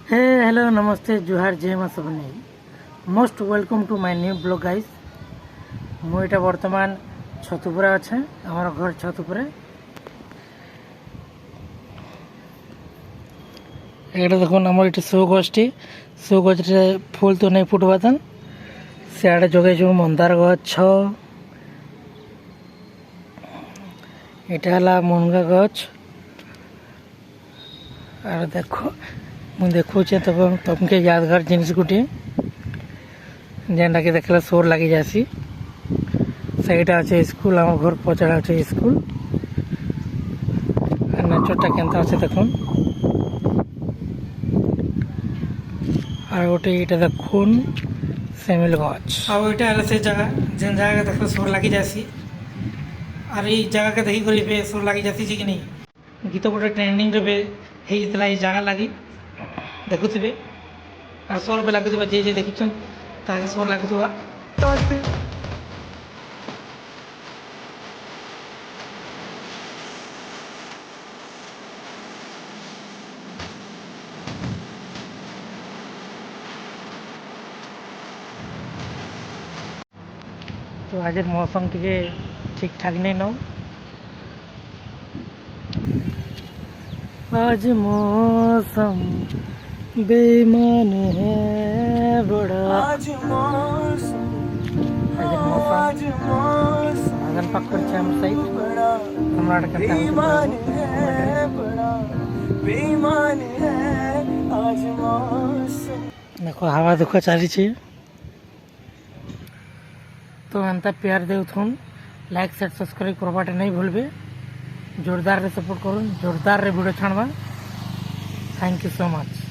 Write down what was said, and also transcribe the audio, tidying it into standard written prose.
हे hello नमस्ते जुहार जय माँ सबने most welcome to my new blog guys मुझे बर्तमान छतुपुरा अच्छे हमारा घर छतुपुरा এটা দেখুন আমার এটা শো গছটি ফুল তো নেই ফুটবা তান সিয়াড়ে জগাইছু মন্দার গছ এটা হলা মুনগা গছ আর দেখো ମୁଁ ଦେଖୁଛେ ତମକେ यादगार ଜିନିଷ ଗୋଟିଏ ଯେନ୍ଟାକି ଦେଖିଲେ ସୋର୍ ଲାଗି ଯାସି ସେଇଟା ଅଛେ ସ୍କୁଲ ଆମ ଘର ପଛଆଡ଼େ ଅଛେ ସ୍କୁଲ আর ନେଚରଟା କେନ୍ତା ଅଛେ ଦେଖୁନ୍ আর গোটে এটা দেখুন সেমিল গছ ଆଉ এটা ହେଲା ସେ ଜାଗା ଯେନ୍ ଜାଗାକେ ଦେଖିଲେ ସୋର୍ ଲାଗି ଯାସି আর এই জায়গাকে দেখি করে সୋର୍ লাগি যাସି যে କି ନାଇଁ ଗୀତ ଗୋଟେ ଟ୍ରେଣ୍ଡିଂରେ ହେଇଥିଲା এই ଜାଗା ଲାଗି ଦେଖୁଥିବେ ଆଉ ସୋର୍ ବି ଲାଗୁଥିବା ଯିଏ ଯିଏ ଦେଖିଛନ୍ ତାହାକେ ସୋର୍ ଲାଗୁଥିବା तो आज मौसम टे ठीक ठाक नहीं न आज मौसम बेईमान है बड़ा आज मौसम आगन पक्कर हम साइड कर्नाटक बेईमान है बड़ा बेईमान है आज मौसम देखो हवा दुख चली तो एंता प्यार देउथुन लाइक शेयर सब्सक्राइब करवाटे नहीं भूलबे जोरदार रे सपोर्ट करूँ जोरदार रे वीडियो छाड़वा थैंक यू सो मच।